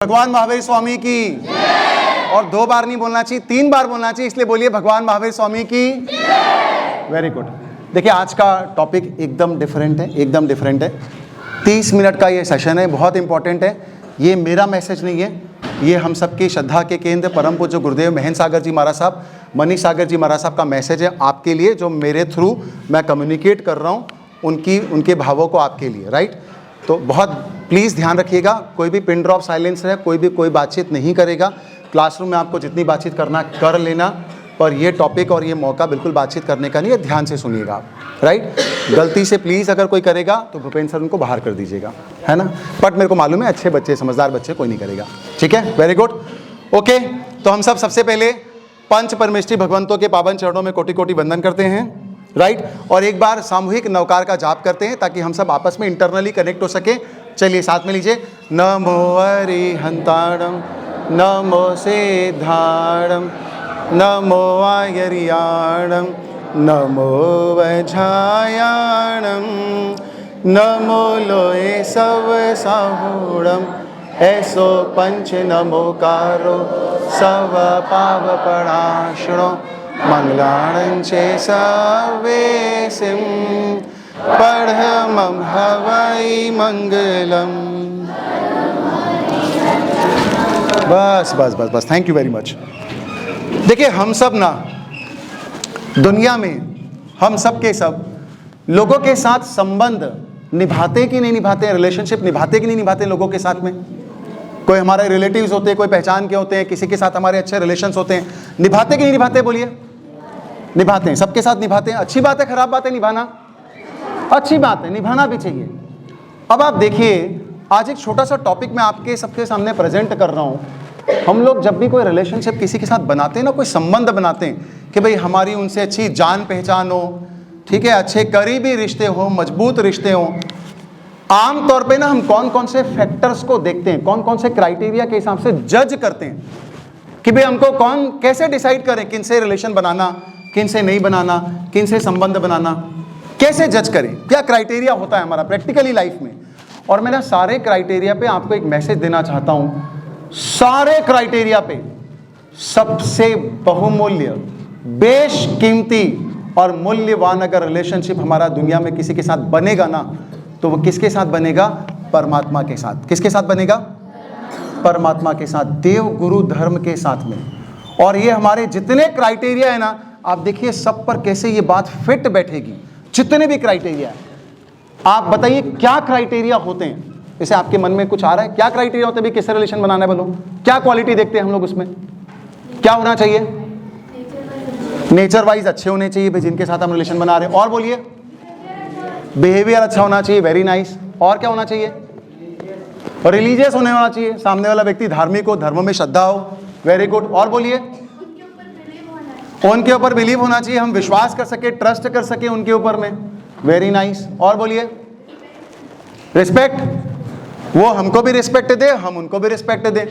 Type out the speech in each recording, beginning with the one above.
भगवान महावीर स्वामी की। और 2 बार नहीं बोलना चाहिए, 3 बार बोलना चाहिए, इसलिए बोलिए भगवान महावीर स्वामी की। Very good. देखिए आज का टॉपिक एकदम डिफरेंट है, एकदम डिफरेंट है। 30 मिनट का ये सेशन है, बहुत इंपॉर्टेंट है। ये मेरा मैसेज नहीं है, ये हम सबकी श्रद्धा के केंद्र परम पूज्य गुरुदेव महेंद्र सागर जी महाराज साहब, मनीष सागर जी महाराज साहब का मैसेज है आपके लिए, जो मेरे थ्रू मैं कम्युनिकेट कर रहा हूँ उनके भावों को आपके लिए, राइट। तो बहुत प्लीज़ ध्यान रखिएगा, कोई भी पिन ड्रॉप साइलेंस है, कोई बातचीत नहीं करेगा। क्लासरूम में आपको जितनी बातचीत करना कर लेना, पर ये टॉपिक और ये मौका बिल्कुल बातचीत करने का नहीं है, ध्यान से सुनिएगा आप, राइट। गलती से प्लीज़ अगर कोई करेगा तो भूपेंद्र सर उनको बाहर कर दीजिएगा, है ना। बट मेरे को मालूम है अच्छे बच्चे, समझदार बच्चे, कोई नहीं करेगा, ठीक है। Very good, okay. तो हम सब सबसे पहले पंच परमेष्ठी भगवंतों के पावन चरणों में कोटि कोटि वंदन करते हैं, राइट। और एक बार सामूहिक नवकार का जाप करते हैं ताकि हम सब आपस में इंटरनली कनेक्ट हो सके। चलिए साथ में लीजिए। नमो अरिहंताणम, नमो सिद्धाणम, नमो आयर्याणम, नमो वज्रायाणम, नमो लोए सव साहूणम, ऐसो पंच नमोकारो सव पाव प्रणाशनो मंगलाणं चे सर्वेसिं पढ़मं हवै मंगलम। बस बस बस बस, थैंक यू वेरी मच। देखिए हम सब ना दुनिया में, हम सब के सब लोगों के साथ संबंध निभाते कि नहीं निभाते, रिलेशनशिप निभाते कि नहीं निभाते लोगों के साथ में। कोई हमारे रिलेटिव्स होते हैं, कोई पहचान के होते हैं, किसी के साथ हमारे अच्छे रिलेशंस होते हैं, निभाते कि नहीं निभाते, बोलिए। निभाते हैं, सबके साथ निभाते हैं। अच्छी बात है, खराब बात है निभाना? अच्छी बात है, निभाना भी चाहिए। अब आप देखिए, आज एक छोटा सा टॉपिक मैं आपके सबके सामने प्रेजेंट कर रहा हूँ। हम लोग जब भी कोई रिलेशनशिप किसी के साथ बनाते हैं ना, कोई संबंध बनाते हैं कि भाई हमारी उनसे अच्छी जान पहचान हो, ठीक है, अच्छे करीबी रिश्ते हो, मजबूत रिश्ते हो। आमतौर पे ना हम कौन कौन से फैक्टर्स को देखते हैं, कौन कौन से क्राइटेरिया के हिसाब से जज करते हैं कि भाई हमको कौन कैसे डिसाइड करें किन से रिलेशन बनाना, किन से नहीं बनाना, किन से संबंध बनाना, कैसे जज करें, क्या क्राइटेरिया होता है हमारा प्रैक्टिकली लाइफ में। और मैं ना सारे क्राइटेरिया पे आपको एक मैसेज देना चाहता हूं। सारे क्राइटेरिया पे सबसे बहुमूल्य, बेशकीमती और मूल्यवान अगर रिलेशनशिप हमारा दुनिया में किसी के साथ बनेगा ना, तो वो किसके साथ बनेगा? परमात्मा के साथ। किसके साथ बनेगा? परमात्मा के साथ, देव गुरु धर्म के साथ में। और ये हमारे जितने क्राइटेरिया है ना, आप देखिए सब पर कैसे ये बात फिट बैठेगी। जितने भी क्राइटेरिया है, आप बताइए क्या क्राइटेरिया होते हैं। जैसे आपके मन में कुछ आ रहा है, क्या क्राइटेरिया होते हैं भाई, किससे रिलेशन बनाना है, बोलो। क्या क्वालिटी देखते हैं हम लोग उसमें? क्या होना चाहिए? नेचर वाइज अच्छे होने चाहिए भाई जिनके साथ हम रिलेशन बना रहे हैं। और बोलिए, बिहेवियर अच्छा होना चाहिए, वेरी नाइस। और क्या होना चाहिए? और रिलीजियस होना चाहिए, सामने वाला व्यक्ति धार्मिक हो, धर्म में श्रद्धा हो, वेरी गुड। और बोलिए, उनके ऊपर बिलीव होना चाहिए, हम विश्वास कर सके, ट्रस्ट कर सके उनके ऊपर में, वेरी नाइस। और बोलिए, रिस्पेक्ट, वो हमको भी रिस्पेक्ट दे, हम उनको भी रिस्पेक्ट दे,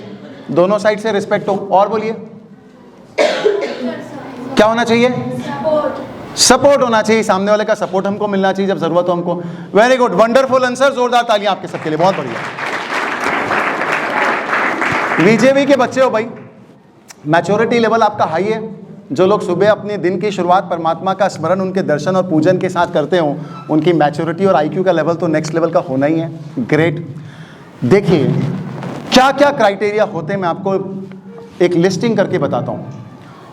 दोनों साइड से रिस्पेक्ट हो। और बोलिए, क्या होना चाहिए? सपोर्ट होना चाहिए, सामने वाले का सपोर्ट हमको मिलना चाहिए जब जरूरत हो हमको। वेरी गुड, वंडरफुल आंसर, जोरदार तालियां आपके सबके लिए, बहुत बढ़िया। बीजेपी के बच्चे हो भाई, मैच्योरिटी लेवल आपका हाई है। जो लोग सुबह अपने दिन की शुरुआत परमात्मा का स्मरण, उनके दर्शन और पूजन के साथ करते हो, उनकी मैच्योरिटी और आईक्यू का लेवल तो नेक्स्ट लेवल का होना ही है। ग्रेट। देखिए क्या क्या क्राइटेरिया होते हैं, मैं आपको एक लिस्टिंग करके बताता हूँ।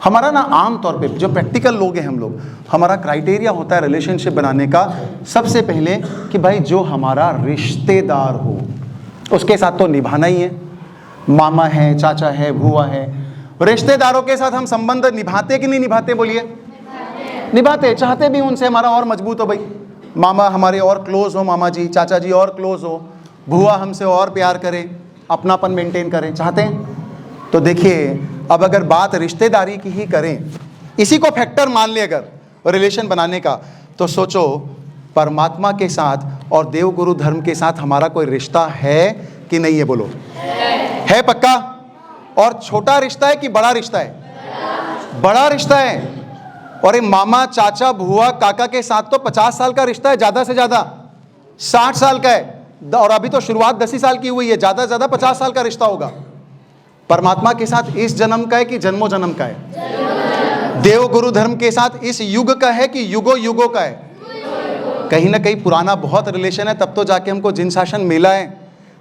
हमारा ना आम तौर पे जो प्रैक्टिकल लोग हैं हम लोग, हमारा क्राइटेरिया होता है रिलेशनशिप बनाने का सबसे पहले कि भाई जो हमारा रिश्तेदार हो उसके साथ तो निभाना ही है। मामा है, चाचा है, भूआ है, रिश्तेदारों के साथ हम संबंध निभाते कि नहीं निभाते, बोलिए। निभाते, चाहते भी उनसे हमारा और मजबूत हो भाई। मामा हमारे और क्लोज हो, मामा जी, चाचा जी और क्लोज हो, भूआ हमसे और प्यार करे, अपनापन मेंटेन करें, चाहते हैं। तो देखिए अब अगर बात रिश्तेदारी की ही करें, इसी को फैक्टर मान ले अगर रिलेशन बनाने का, तो सोचो परमात्मा के साथ और देव गुरु धर्म के साथ हमारा कोई रिश्ता है कि नहीं है, बोलो। है पक्का? और छोटा रिश्ता है कि बड़ा रिश्ता है? बड़ा रिश्ता है। और ये मामा, चाचा, भुआ, काका के साथ तो 50 साल का रिश्ता है, ज्यादा से ज्यादा 60 साल का है। और अभी तो शुरुआत 10 ही साल की हुई है, ज़्यादा से ज़्यादा 50 साल का रिश्ता होगा। परमात्मा के साथ इस जन्म का है कि जन्मों जन्म का है? देव गुरु धर्म के साथ इस युग का है कि युगों युगों का है? कहीं ना कहीं पुराना बहुत रिलेशन है, तब तो जाके हमको जिन शासन मिला है।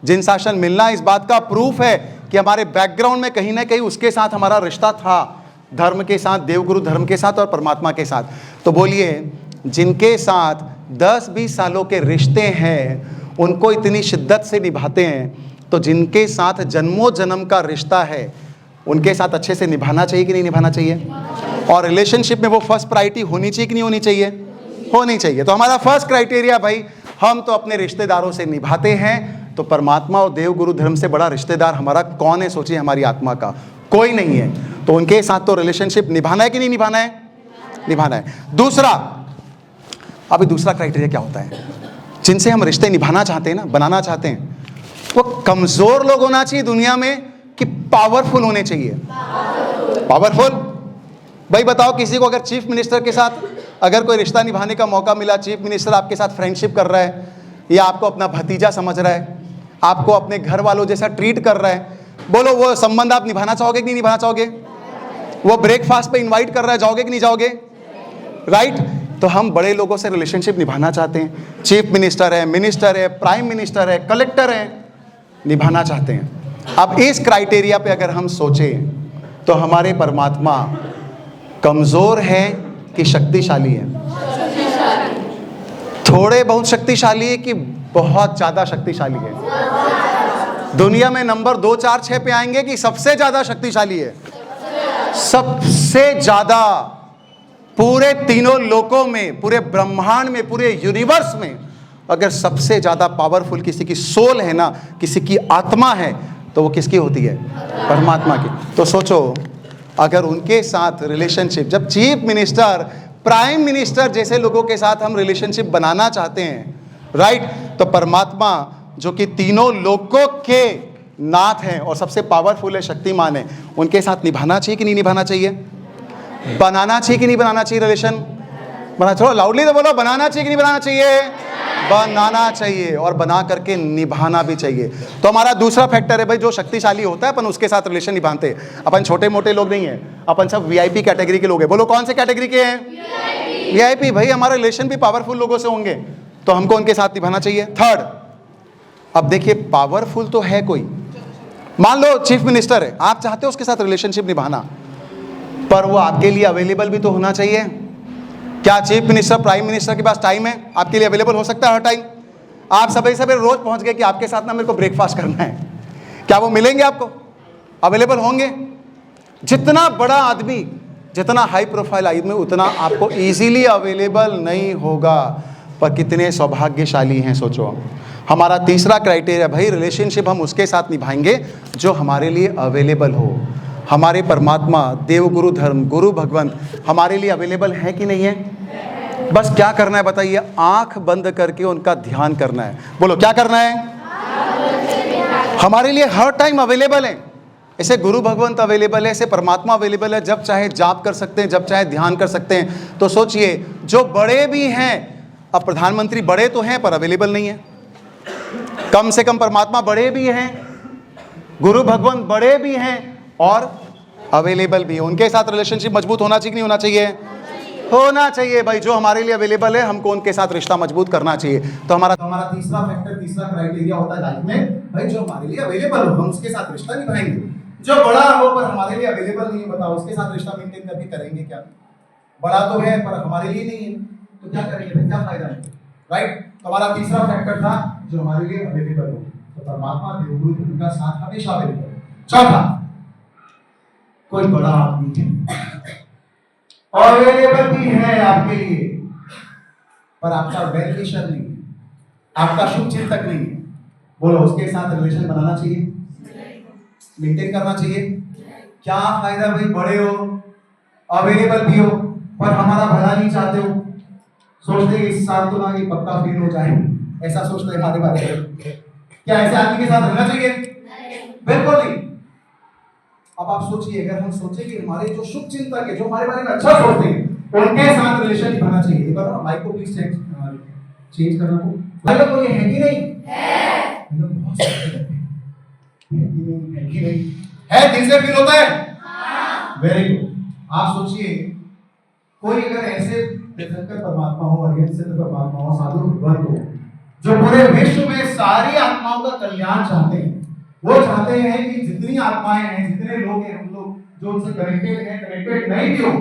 जिन शासन मिलना इस बात का प्रूफ है कि हमारे बैकग्राउंड में कहीं ना कहीं उसके साथ हमारा रिश्ता था, धर्म के साथ, देवगुरु धर्म के साथ और परमात्मा के साथ। तो बोलिए, जिनके साथ 10-20 सालों के रिश्ते हैं उनको इतनी शिद्दत से निभाते हैं, तो जिनके साथ जन्मों जन्म का रिश्ता है उनके साथ अच्छे से निभाना चाहिए कि नहीं निभाना चाहिए? और रिलेशनशिप में वो फर्स्ट प्रायोरिटी होनी चाहिए कि नहीं होनी चाहिए? होनी चाहिए। तो हमारा फर्स्ट क्राइटेरिया भाई, हम तो अपने रिश्तेदारों से निभाते हैं, तो परमात्मा और देव गुरु धर्म से बड़ा रिश्तेदार हमारा कौन है? सोचिए, हमारी आत्मा का कोई नहीं है। तो उनके साथ तो रिलेशनशिप निभाना है कि नहीं निभाना है? निभाना है। दूसरा, अभी दूसरा क्राइटेरिया क्या होता है? जिनसे हम रिश्ते निभाना चाहते हैं ना, बनाना चाहते हैं, वो कमजोर लोग होना चाहिए दुनिया में कि पावरफुल होने चाहिए? पावरफुल। भाई बताओ, किसी को अगर चीफ मिनिस्टर के साथ अगर कोई रिश्ता निभाने का मौका मिला, चीफ मिनिस्टर आपके साथ फ्रेंडशिप कर रहा है या आपको अपना भतीजा समझ रहा है, आपको अपने घर वालों जैसा ट्रीट कर रहा है, बोलो वो संबंध आप निभाना चाहोगे कि नहीं निभाना चाहोगे? वो ब्रेकफास्ट पे इनवाइट कर रहा है, जाओगे कि नहीं जाओगे? राइट। तो हम बड़े लोगों से रिलेशनशिप निभाना चाहते हैं, चीफ मिनिस्टर है, मिनिस्टर है, प्राइम मिनिस्टर है, कलेक्टर है, निभाना चाहते हैं। अब इस क्राइटेरिया पे अगर हम सोचें तो हमारे परमात्मा कमजोर है कि शक्तिशाली है? थोड़े बहुत शक्तिशाली है कि बहुत ज्यादा शक्तिशाली है? दुनिया में नंबर 2, 4, 6 पे आएंगे कि सबसे ज्यादा शक्तिशाली है? सबसे ज्यादा। पूरे तीनों लोकों में, पूरे ब्रह्मांड में, पूरे यूनिवर्स में अगर सबसे ज्यादा पावरफुल किसी की सोल है ना, किसी की आत्मा है, तो वो किसकी होती है? परमात्मा की। तो सोचो, अगर उनके साथ रिलेशनशिप, जब चीफ मिनिस्टर, प्राइम मिनिस्टर जैसे लोगों के साथ हम रिलेशनशिप बनाना चाहते हैं, राइट, तो परमात्मा जो कि तीनों लोकों के नाथ हैं और सबसे पावरफुल है, शक्तिमान है, उनके साथ निभाना चाहिए कि नहीं निभाना चाहिए? बनाना चाहिए कि नहीं बनाना चाहिए रिलेशन? बना, थोड़ा लाउडली तो बोलो, बनाना चाहिए कि नहीं बनाना चाहिए? बनाना चाहिए, और बना करके निभाना भी चाहिए। तो हमारा दूसरा फैक्टर है भाई, जो शक्तिशाली होता है अपन उसके साथ रिलेशन निभाते हैं। अपन छोटे मोटे लोग नहीं हैं, अपन सब वीआईपी कैटेगरी के लोग हैं। बोलो कौन से कैटेगरी के हैं? वीआईपी। भाई हमारा रिलेशन भी पावरफुल लोगों से होंगे, तो हमको उनके साथ निभाना चाहिए। थर्ड, अब देखिए, पावरफुल तो है कोई, मान लो चीफ मिनिस्टर है, आप चाहते हो उसके साथ रिलेशनशिप निभाना, पर वो आपके लिए अवेलेबल भी तो होना चाहिए। क्या चीफ मिनिस्टर, प्राइम मिनिस्टर के पास टाइम है आपके लिए अवेलेबल हो सकता है हर टाइम? आप सभी सवेरे रोज पहुंच गए कि आपके साथ ना मेरे को ब्रेकफास्ट करना है, क्या वो मिलेंगे आपको? अवेलेबल होंगे? जितना बड़ा आदमी, जितना हाई प्रोफाइल आदमी, उतना आपको इजीली अवेलेबल नहीं होगा। पर कितने सौभाग्यशाली हैं, सोचो। हमारा तीसरा क्राइटेरिया भाई, रिलेशनशिप हम उसके साथ निभाएंगे जो हमारे लिए अवेलेबल हो। हमारे परमात्मा, देव गुरु धर्म, गुरु भगवंत हमारे लिए अवेलेबल है कि नहीं है? बस क्या करना है बताइए? आंख बंद करके उनका ध्यान करना है। बोलो क्या करना है? हमारे लिए हर टाइम अवेलेबल है। ऐसे गुरु भगवंत अवेलेबल है, ऐसे परमात्मा अवेलेबल है, जब चाहे जाप कर सकते हैं, जब चाहे ध्यान कर सकते हैं। तो सोचिए, जो बड़े भी हैं, अब प्रधानमंत्री बड़े तो हैं पर अवेलेबल नहीं है, कम से कम परमात्मा बड़े भी हैं, गुरु भगवंत बड़े भी हैं और अवेलेबल भी है। उनके साथ रिलेशनशिप मजबूत होना चाहिए कि नहीं होना चाहिए? होना चाहिए भाई। जो हमारे लिए अवेलेबल है, हमको उनके साथ रिश्ता मजबूत करना चाहिए। तो हमारा तीसरा फैक्टर, तीसरा क्राइटेरिया होता है लाइफ में, भाई जो हमारे लिए अवेलेबल हो, हम उसके साथ रिश्ता निभाएंगे। जो बड़ा हो पर हमारे लिए अवेलेबल नहीं है, बताओ उसके साथ रिश्ता मेंटेन करके करेंगे क्या? बड़ा तो है पर हमारे लिए नहीं है, तो क्या करेंगे भाई? क्या फायदा है? राइट। तो हमारा तीसरा फैक्टर था जो हमारे लिए अवेलेबल हो, तो परमात्मा देवगुरु उनका साथ हमेशा अवेलेबल हो। चौथा, कोई बड़ा आदमी है, अवेलेबल भी है आपके लिए, पर आपका वेल विशर नहीं है, आपका शुभ चिंतक नहीं है। बोलो उसके साथ रिलेशन बनाना चाहिए, मेंटेन करना चाहिए? क्या फायदा भाई, बड़े हो, अवेलेबल भी हो, पर हमारा भला नहीं चाहते हो, सोचते हैं इस साल तो ना ये पक्का फेल हो जाए, ऐसा सोचते हैं हमारे बारे में। क्या ऐसे आदमी के साथ रहना चाहिए? बिल्कुल नहीं। अब आप सोचिए, अगर हम सोचे कि हमारे जो शुभ चिंतक है, जो हमारे बारे में अच्छा सोचते हैं, उनके साथ रिलेशन निभाना चाहिए। एक बार माइक को प्लीज चेंज करना को। मतलब कोई है कि नहीं? है। बहुत सारे है कि नहीं? है कि नहीं? है? दिल से फील होता है? Very good. आप सोचिए, कोई अगर ऐसे तीर्थंकर परमात्मा हो, अरिहंत सिद्ध परमात्मा हो, साधु भगवत हो, जो पूरे विश्व में सारी आत्माओं का कल्याण चाहते हैं, वो चाहते हैं कि जितनी आत्माएं हैं, जितने लोग हैं, हम लोग जो उनसे कनेक्टेड हैं, कनेक्टेड नहीं भी हो,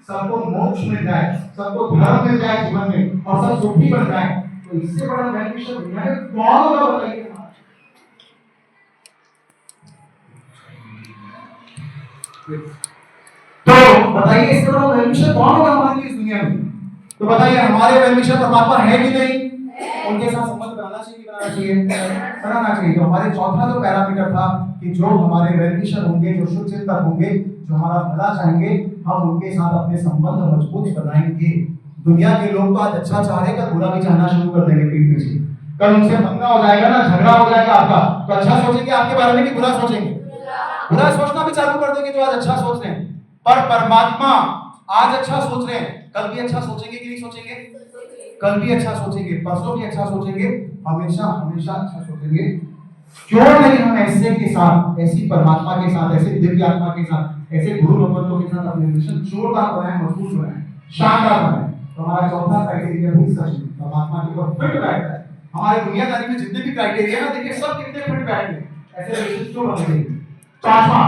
सबको मोक्ष मिल जाए, सबको धर्म मिल जाए जीवन में, और सब सुखी बन जाए। तो इससे बड़ा बेनिफिशियल दुनिया में कौन होगा बताइए? तो बताइए इससे बड़ा बेनिफिशियल कौन होगा हमारे लिए इस दुनिया में? तो बताइए हमारे बेनिफिशियल परमात्मा है कि नहीं? उनके साथ संबंध बनाना चाहिए, बनाना चाहिए, बनाना चाहिए। तो हमारे चौथा जो पैरामीटर था कि जो हमारे बेनिफिशियल होंगे, जो शुभ चिंतक होंगे, जो हमारा भला चाहेंगे, हम उनके साथ अपने संबंध मजबूत बनाएंगे। दुनिया के लोग तो आज अच्छा चाह रहे हैं, बुरा भी चाहना शुरू कर देंगे पीठ पीछे। कल उनसे पंगा हो जाएगा ना, झगड़ा हो जाएगा आपका, तो अच्छा सोचेंगे आपके बारे में कि बुरा सोचेंगे? बुरा सोचना भी चालू कर देंगे जो आज अच्छा सोच रहे हैं। पर परमात्मा आज अच्छा सोच रहे हैं, कल भी अच्छा सोचेंगे कि नहीं सोचेंगे? कल भी अच्छा सोचेंगे, परसों भी अच्छा सोचेंगे, हमेशा हमेशा अच्छा सोचेंगे। क्यों नहीं हम ऐसे के साथ, ऐसी परमात्मा के साथ, ऐसे दिव्य आत्मा के साथ, ऐसे गुरु भगवंतों के साथ अपने रिलेशन जोरदार बनाए, मजबूत बनाए, शानदार बनाए। तो हमारा चौथा क्राइटेरिया भी सच परमात्मा के ऊपर फिट बैठता है। हमारे दुनियादारी में जितने भी क्राइटेरिया ना, देखिए सब कितने फिट बैठते हैं, ऐसे रिलेशन क्यों बन गए? चौथा,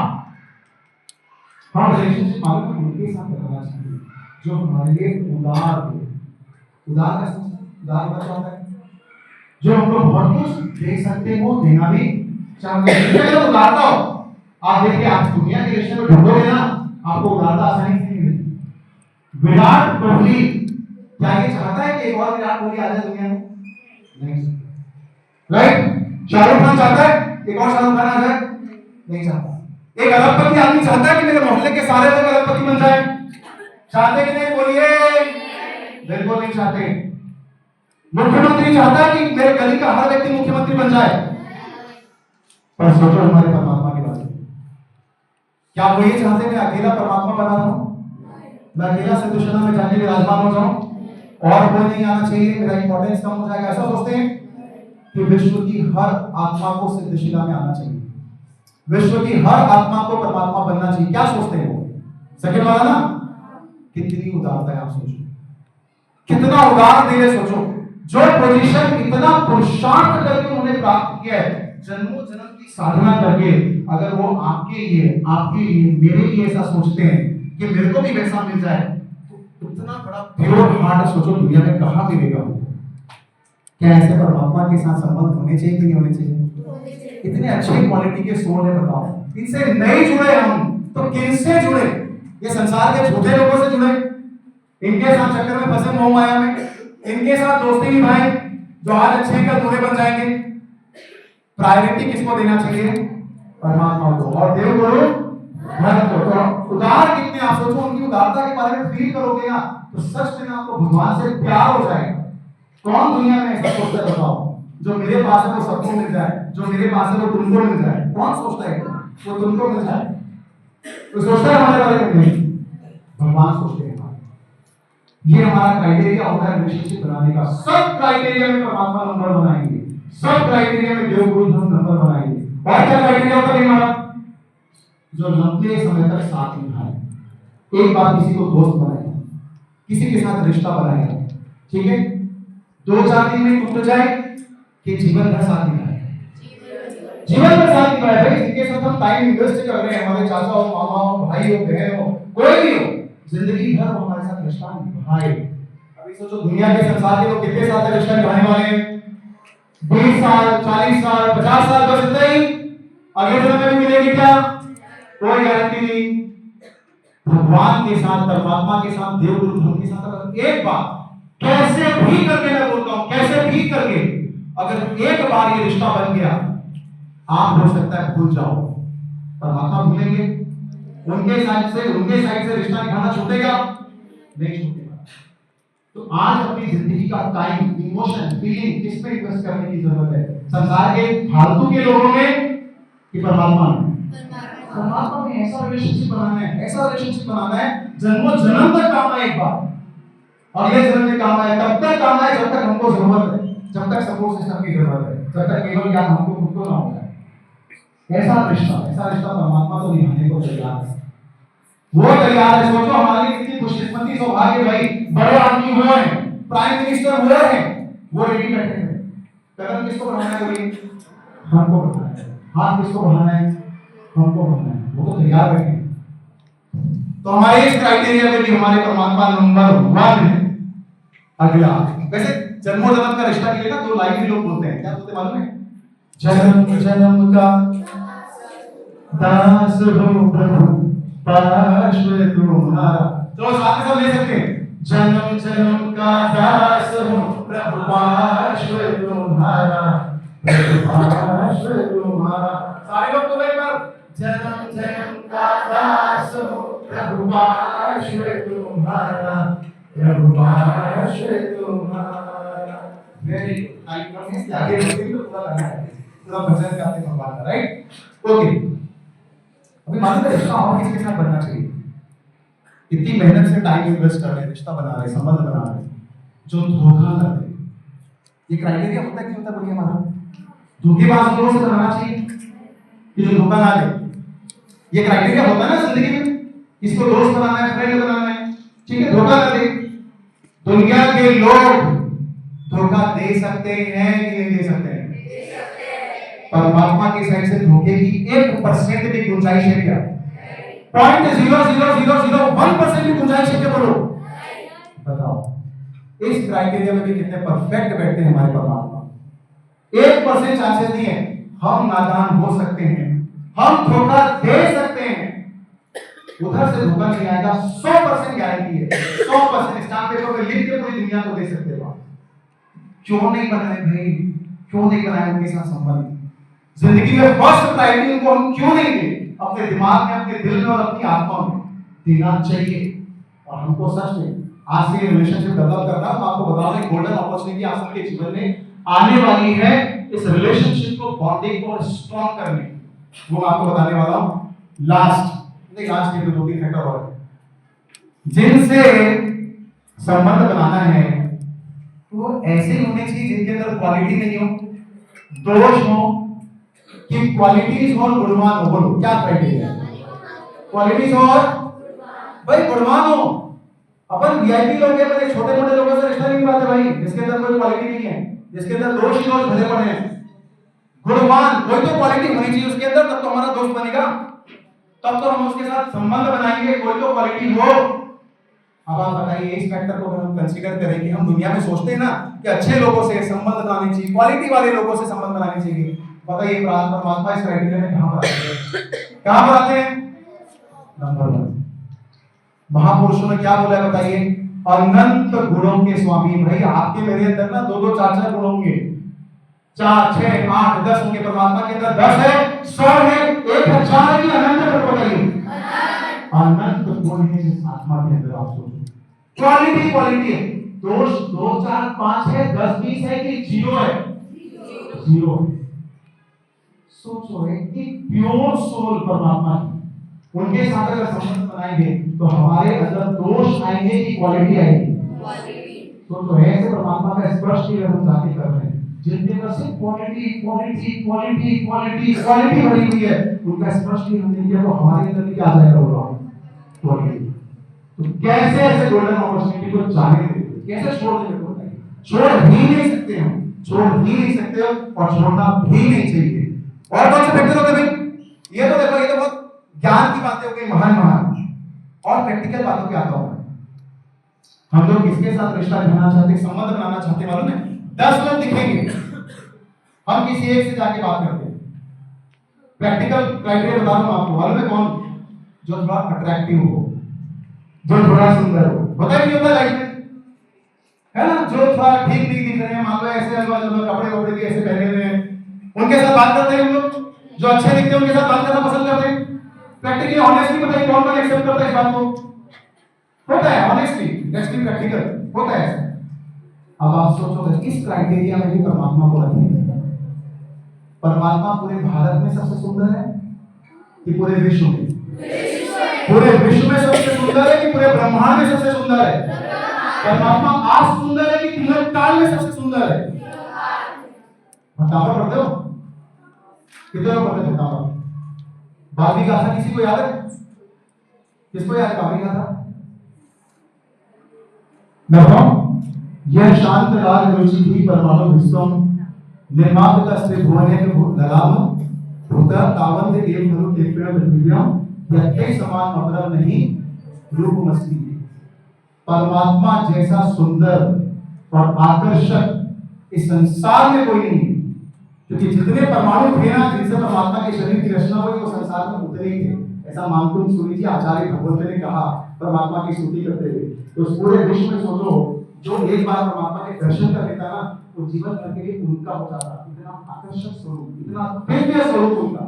हम रिलेशनशिप मालूम है उनके साथ बनाना चाहिए जो हमारे लिए उदार हो। उदार का उदार मतलब होता है जो हमको बहुत कुछ दे सकते हो, देना भी चाहते हैं, उदारता हो। आप देखिए, आप दुनिया के रिश्ते में ढूंढोगे ना, आपको उदारता आसानी से नहीं मिलेगी। विराट कोहली क्या ये चाहता है कि एक और विराट कोहली आ जाए दुनिया में? नहीं। राइट? शाहरुख खान चाहता है एक और शाहरुख खान आ जाए? नहीं चाहता। एक अरबपति आदमी चाहता है कि मेरे मोहल्ले के सारे लोग अरबपति बन जाए? चाहते कि नहीं? बोलिए। बिल्कुल नहीं चाहते। मुख्यमंत्री चाहता है कि मेरे गली का हर व्यक्ति मुख्यमंत्री बन जाए? पर सोचो हमारे परमात्मा के बारे में, क्या वो ये चाहते मैं अकेला परमात्मा बना रहूं, मैं अकेला सिद्धूषणा में जाके विराजमान हो जाऊं और कोई नहीं आना चाहिए, मेरा इंपॉर्टेंस कम हो जाएगा? ऐसा सोचते हैं कि विश्व की हर आत्मा को सिद्धशिला में आना चाहिए, विश्व की हर आत्मा को परमात्मा बनना चाहिए। क्या सोचते हैं वो? सेकंड वाला ना, कितनी उदारता है आप सोचो, कितना उदार दिल है सोचो। जो पोजीशन इतना पुरुषार्थ करके उन्होंने प्राप्त किया है, जन्मों जन्म की साधना करके, अगर वो आपके लिए, आपके लिए, मेरे लिए ऐसा सोचते हैं कि मेरे को भी वैसा मिल जाए, तो इतना बड़ा प्योर हार्ट सोचो दुनिया में कहां मिलेगा वो? क्या ऐसे परमात्मा के साथ संबंध होने चाहिए कि नहीं होने चाहिए? इतने अच्छे क्वालिटी के सोल है, बताओ इनसे नहीं जुड़े हम तो किनसे जुड़े? ये संसार के झूठे लोगों से जुड़े, इनके साथ चक्कर में फंसे मोह माया में, इनके साथ दोस्ती निभाए जो आज अच्छे कल बुरे बन जाएंगे। प्रायोरिटी किसको देना चाहिए? परमात्मा को, और देव गुरु भक्त को। तो उदार कितने आप सोचो, उनकी उदारता के बारे में फील करोगे ना, तो सच में आपको भगवान से प्यार हो जाएगा। कौन दुनिया में ऐसा सोचता है बताओ, जो मेरे पास है वो सबको मिल जाए, जो मेरे पास है वो तुमको मिल जाए? कौन सोचता है वो तुमको मिल जाए? तो सोचता है हमारे बारे में? नहीं, भगवान सोचते हैं। ये हमारा क्राइटेरिया होता है रिलेशनशिप बनाने का। सब क्राइटेरिया में परमात्मा नंबर बनाएंगे, सब क्राइटेरिया में देव गुरु धर्म नंबर बनाएंगे। और क्या क्राइटेरिया होता है हमारा? जो लंबे समय तक साथ निभाए, एक बार किसी को दोस्त बनाएगा, किसी के साथ रिश्ता बनाएगा, ठीक है, 2-4 दिन में टूट जाए कि जीवन भर साथ निभाए, जीवन भर साथ निभाए। भाई जिनके साथ हम टाइम इन्वेस्ट कर रहे हैं, हमारे चाचा हो, मामा हो, भाई हो, बहन हो, कोई भी हो, जिंदगी भर हमारे साथ रिश्ता निभाए। अभी सोचो दुनिया के संसार के लोग कितने साल तक रिश्ता निभाने वाले हैं? 20 साल, 40 साल, 50 साल, बस इतना ही। अगले जन्म में भी मिलेगी क्या? कोई गारंटी नहीं। भगवान के साथ, परमात्मा के साथ, देव गुरु धर्म के साथ एक बार कैसे भी करके, मैं बोलता हूं कैसे भी करके, अगर एक बार ये रिश्ता बन गया, आप हो सकता है भूल जाओ, परमात्मा भूलेंगे? उनके साइड से रिश्ता निभाना छूटेगा? नहीं छूटेगा। तो आज अपनी जिंदगी का टाइम, इमोशन, फीलिंग किस पे इन्वेस्ट करने की जरूरत है? संसार के फालतू के लोगों में कि परमात्मा में? परमात्मा में ऐसा रिलेशनशिप बनाना है, ऐसा रिलेशनशिप बनाना है जन्मों जन्म तक काम आए, एक बार अगले जन्म में काम आए, तब तक काम आए जब तक हमको जरूरत है, जब तक सपोर्ट सिस्टम की जरूरत है, जब तक केवल ज्ञान हमको खुद को ना हो जाए। ऐसा रिश्ता परमात्मा को निभाने को तैयार है, वो तैयार है। सोचो हमारी कितनी खुशकिस्मती सौभाग्य भाई, बड़े आदमी हुए हैं, प्राइम मिनिस्टर हुए हैं, वो रेडी बैठे हैं। कदम किसको बढ़ाना है, बोलिए? हमको बढ़ाना है। हाथ किसको बढ़ाना है? हमको बढ़ाना है। वो तो तैयार बैठे हैं। तो हमारे इस क्राइटेरिया में भी हमारे परमात्मा नंबर 1 है। अगला, वैसे जन्मों जन्म का रिश्ता के लिए ना 2 लाइन भी लोग बोलते हैं, क्या बोलते मालूम है? जन्म जन्म का दास हो प्रभु पार्श्व तुम्हारा। चलो साथ में सब ले सकते हैं। जन्म जन्म का दास हो प्रभु पार्श्व तुम्हारा, प्रभु पार्श्व तुम्हारा। सारे लोग तो एक बार, जन्म जन्म का दास हो प्रभु पार्श्व तुम्हारा, प्रभु पार्श्व तुम्हारा। Very good. आई प्रॉमिस कि आगे बढ़ते तो पूरा गाना है, पूरा भजन गाते हैं भगवान का, राइट? ओके, अभी मालूम है रिश्ता और किसके साथ बनना चाहिए? इतनी मेहनत से टाइम इन्वेस्ट कर रहे हैं, रिश्ता बना रहे हैं, संबंध बना रहे हैं, जो धोखा कर रहे हैं। ये क्राइटेरिया होता है कि होता है, बोलिए हमारा धोखेबाज लोगों से बनाना चाहिए कि जो धोखा ना दे। ये क्राइटेरिया होता है ना जिंदगी में, किसको दोस्त बनाना है, फ्रेंड बनाना है, ठीक है, धोखा ना दे। दुनिया के लोग धोखा दे सकते हैं कि नहीं दे सकते हैं? परमात्मा की साइड से धोखे की 1% भी गुंजाइश है क्या? 0.00001% भी गुंजाइश है क्या? बोलो, बताओ। इस क्राइटेरिया में भी कितने परफेक्ट बैठते हैं हमारे परमात्मा। 1% चांसेस नहीं है। हम नादान हो सकते हैं, हम धोखा दे सकते हैं, उधर से धोखा नहीं आएगा, 100% गारंटी है। 100% स्टाम्प पेपर पे लिख के पूरी दुनिया को दे सकते हो। क्यों नहीं बनाए भाई? क्यों नहीं बनाए उनके साथ संबंध? जिंदगी में फर्स्ट प्रायोरिटी उनको हम क्यों नहीं दें? अपने दिमाग में, अपने दिल में और अपनी आत्मा में देना चाहिए। और हमको सच में आज से रिलेशनशिप डेवलप करना, तो आपको बता दें गोल्डन अपॉर्चुनिटी आप सबके जीवन में आने वाली है इस रिलेशनशिप को, बॉन्डिंग को स्ट्रॉन्ग करने। वो मैं आपको बताने वाला हूं। लास्ट नहीं, लास्ट के 2-3 फैक्टर और जिनसे संबंध बनाना है वो ऐसे होने चाहिए जिनके अंदर क्वालिटी नहीं हो, दोष हो, कि क्वालिटीज और गुणवान हो। बोलो क्या क्राइटेरिया है? क्वालिटीज और भाई गुणवान हो। अपन वीआईपी लोग हैं, बड़े छोटे मोटे लोगों से रिश्ता नहीं निभाते भाई, जिसके अंदर कोई क्वालिटी नहीं है, जिसके अंदर दोष ही दोष भरे पड़े हैं। गुणवान, कोई तो क्वालिटी होनी चाहिए उसके अंदर, तब तो हमारा दोस्त बनेगा, तब तो हम उसके साथ संबंध बनाएंगे, कोई तो क्वालिटी हो। अब आप बताइए, इस फैक्टर को अगर हम कंसीडर करें कि हम दुनिया में सोचते हैं ना कि अच्छे लोगों से संबंध बनाने चाहिए, क्वालिटी वाले लोगों से संबंध बनाने चाहिए, बताइए परमात्मा इस क्राइटेरिया में कहां पर आते हैं? कहां पर आते हैं? नंबर 1। महापुरुषों ने क्या बोला है बताइए? अनंत गुणों के स्वामी। भाई आपके मेरे अंदर ना 2-2, 4-4 गुण होंगे, 4, 6, 8, 10 होंगे। परमात्मा के अंदर 10 है, 100 है, 1000 है कि अनंत गुण? बताइए, अनंत गुण है इस आत्मा के अंदर। आप सोचो, क्वालिटी क्वालिटी है, दोष 2, 4, 5 है, 10, 20 है कि 0 है? 0 है। सोचो एक प्योर सोल परमात्मा है, उनके साथ अगर संबंध बनाएंगे तो हमारे अंदर दोष आएंगे कि क्वालिटी आएगी? तो ऐसे परमात्मा का स्पर्श भी हम चाहते कर रहे हैं जिनके अंदर सिर्फ quality quality quality quality quality भरी हुई है, उनका स्पर्श भी हम देंगे तो हमारे अंदर क्या आ जाएगा? बोलो क्वालिटी। तो कैसे ऐसे गोल्डन अपॉर्चुनिटी को जाने देंगे, कैसे छोड़ देंगे? छोड़ ही नहीं सकते हम, छोड़ ही नहीं सकते हो और छोड़ना भी नहीं चाहिए। और कौन से फैक्टर होते भाई? ये तो देखो, ये तो बहुत ज्ञान की बातें हो गई, महान महान, और प्रैक्टिकल बातों पे आता हूं। हम लोग किसके साथ रिश्ता बनाना चाहते, संबंध बनाना चाहते मालूम है? 10 लोग दिखेंगे, हम किसी एक से जाके बात करते हैं। प्रैक्टिकल क्राइटेरिया बता दूं आपको, मालूम है कौन? जो थोड़ा अट्रैक्टिव हो, जो थोड़ा सुंदर हो। होता है नहीं होता लाइफ में, है ना? जो थोड़ा ठीक नहीं दिख रहे हैं, मान लो ऐसे कपड़े वपड़े भी ऐसे पहने हुए हैं, उनके साथ बात करते हैं हम लोग। जो अच्छे दिखते हैं उनके साथ बात करना पसंद करते हैं। प्रैक्टिकली ऑनेस्टली बताइए, कौन कौन एक्सेप्ट करता है इस बात को? होता है ऑनेस्टली, लेट्स बी प्रैक्टिकल, होता है ऐसा। अब आप सोचो इस क्राइटेरिया में भी परमात्मा को रखेंगे। परमात्मा पूरे भारत में सबसे सुंदर है कि पूरे विश्व में? पूरे विश्व में सबसे सुंदर है कि पूरे ब्रह्मांड में सबसे सुंदर है? परमात्मा आज सुंदर है कि तीनों काल में सबसे सुंदर है? बताओ, पढ़ते हो? कितने लोग पढ़ते हैं? बताओ। बारहवीं गाथा किसी को याद है? किसको याद है बारहवीं गाथा? मैं बताऊं, यह शांत राग रुचि थी परमाणु विश्वम निर्मात तस्ते भुवने के लगाम भूता तावंत एव धनु टेपेण पृथ्व्याम यत्ते समान अमरम नहीं रूप मस्ती। परमात्मा जैसा सुंदर और आकर्षक इस संसार में कोई नहीं, क्योंकि जितने परमाणु थे ना जिनसे परमात्मा के शरीर की रचना हुई वो संसार में उतने ही थे। ऐसा मानकुन सूरी जी आचार्य भगवत ने कहा परमात्मा की स्तुति करते हुए। तो उस पूरे विश्व में सोचो जो एक बार परमात्मा के दर्शन कर लेता ना तो जीवन भर के लिए उनका हो जाता। इतना आकर्षक स्वरूप, इतना दिव्य स्वरूप उनका।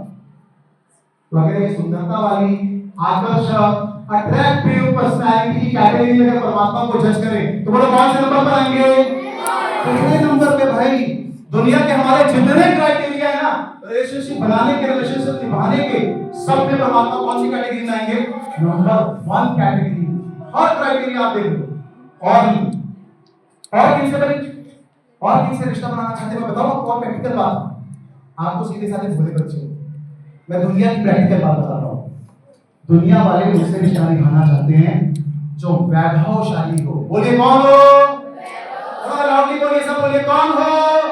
तो अगर ये सुंदरता वाली आकर्षक अट्रैक्टिव पर्सनालिटी की कैटेगरी में परमात्मा को जज करें तो बोलो कौन से नंबर पर आएंगे? पहले नंबर पे भाई। दुनिया के हमारे जितने क्राइटेरिया है ना रिलेशनशिप बनाने के, रिलेशनशिप निभाने के, सब में परमात्मा कौन सी कैटेगरी में आएंगे? Number 1 category. हर क्राइटेरिया आप देख लो। और किनसे रिश्ता बनाना चाहते हैं मैं बताऊं आपको। और प्रैक्टिकल बात आपको सीधे साधे भोले बच्चे, मैं दुनिया की प्रैक्टिकल बात बता रहा हूं। दुनिया वाले मुझसे रिश्ता निभाना चाहते हैं जो वैभवशाली हो। बोलिए कौन हो? थोड़ा लाउडली बोलिए, सब बोलिए कौन हो?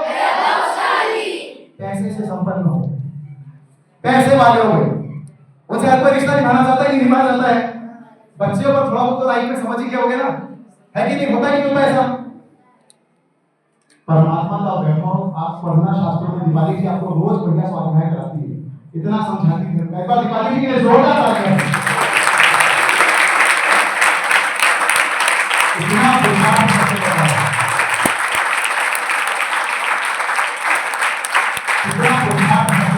वैभवशाली। पैसे से संपन्न हो, पैसे वाले हो। उनसे हर कोई रिश्ता निभाना चाहता है कि निभा जाता है? बच्चे पर थोड़ा बहुत तो लाइफ में समझ ही गए होगे ना, है कि नहीं? होता ही क्यों ऐसा? परमात्मा का वैभव आप पढ़ना शास्त्रों में दिवाली की आपको रोज बढ़िया स्वाध्याय कराती है, इतना समझाती है। एक बार दिवाली के लिए जोरदार तालियां। इतना बुनियाद कैसे करना है, इतना बुनियाद कैसे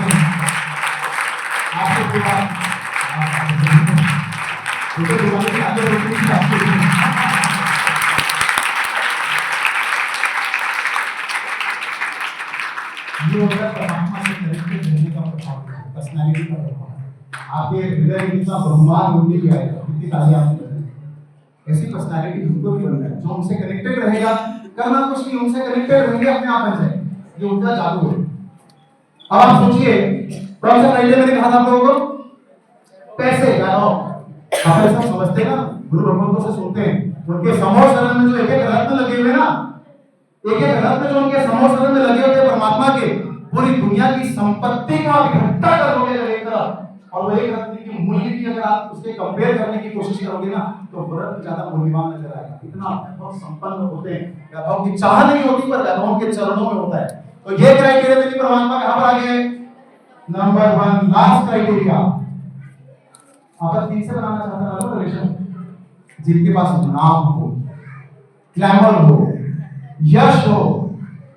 आपको दिवाली के आगे रोकने की बात करें। ये होता है परमात्मा से कनेक्टेड रहने का प्रभाव, पर्सनालिटी का प्रभाव। आपके हृदय में कितना ब्रह्मांड उनकी भी आएगा, कितनी तालियां आपने बजाई। ऐसी पर्सनालिटी हमको भी बनना है जो उनसे कनेक्टेड रहेगा। करना कुछ नहीं, उनसे कनेक्टेड रहेंगे, अपने आप बन जाए। ये उनका जादू है। अब आप सोचिए कौन सा पहले मैंने कहा था आप लोगों को? पैसे का नो आप सब समझते हैं ना, गुरु भगवंतों से सुनते हैं। उनके समोह शरण में जो एक एक रत्न लगे हुए ना, एक एक रत्न जो उनके समोह शरण में लगे हुए परमात्मा के, पूरी दुनिया की संपत्ति को आप इकट्ठा करोगे लेकर, और वो एक रत्न की मूल्य की अगर आप उसके कंपेयर करने की कोशिश करोगे ना तो वो रत्न ज्यादा मूल्यवान नजर आएगा। इतना बहुत संपन्न होते हैं। वैभव की चाह नहीं होती पर वैभव के चरणों में होता है। तो ये क्राइटेरिया में परमात्मा कहां पर आ गए? Number 1 last criteria. आप 3 से बनाना चाहते हैं रिलेशन जिनके पास नाम हो, ग्लैमर हो, यश हो,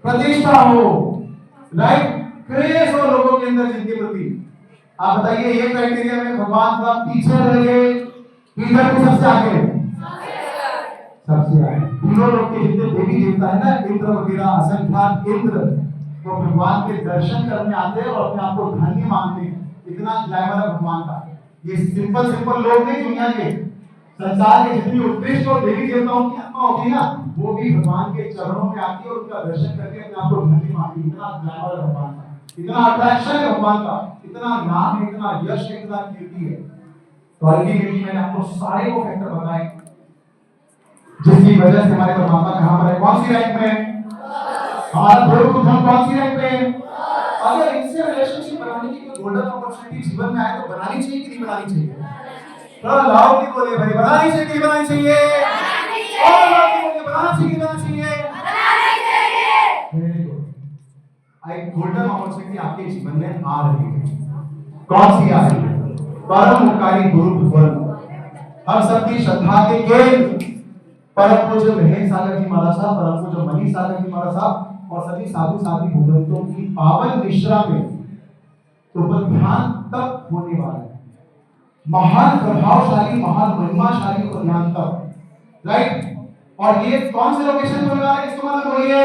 प्रतिष्ठा हो, राइट, क्रेज हो लोगों के अंदर जिनके प्रति। आप बताइए ये क्राइटेरिया में भगवान का पीछे रह गए, इधर को सबसे आगे, सबसे आगे। तीनों लोग के जितने देवी देवता है ना, इंद्र वगैरह, असंख्यात इंद्र, वो भगवान के दर्शन करने आते हैं और अपने आप को धन्य मानते हैं। इतना ग्लैमर है भगवान का। ये सिंपल लोग नहीं, दुनिया के संसार के जितनी उत्कृष्ट और देवी देवताओं की आत्मा होती है ना, वो भी भगवान के चरणों में आती है और उनका दर्शन करके अपने आप को धन्य मानती है। इतना ग्लैमर है भगवान का, इतना अट्रैक्शन है भगवान का, इतना नाम है, इतना यश है, इतना कीर्ति है। तो अल्टीमेटली मैंने आपको सारे वो फैक्टर बताए जिसकी वजह से हमारे परमात्मा कहां पर है, कौन सी रैंक में है, हमारा गुरु हम कौन सी रैंक में है। अगर इनसे रिलेशनशिप बनाने की कोई गोल्डन अपॉर्चुनिटी जीवन में आए तो बनानी चाहिए कि नहीं बनानी चाहिए? थोड़ा लाउडली बोलिए भाई, बनानी चाहिए कि नहीं बनानी चाहिए? और लाउडली बोलिए, बनाना चाहिए कि बनाना चाहिए? बनानी चाहिए। Very good. एक गोल्डन अपॉर्चुनिटी आपके जीवन में आ रही है। कौन सी आ रही है? परम उपकारी गुरु भगवान, हम सबकी श्रद्धा के केंद्र परम पूज्य महेश सागर जी महाराज साहब, परम पूज्य मनीष सागर जी महाराज साहब और सभी साधु साथी भगवंतों की पावन निश्रा में उपध्यान तक होने वाला है। महान प्रभावशाली, महान महिमाशाली उपध्यान तक, राइट। और ये कौन से लोकेशन होने वाला है, इसको मतलब बोलिए?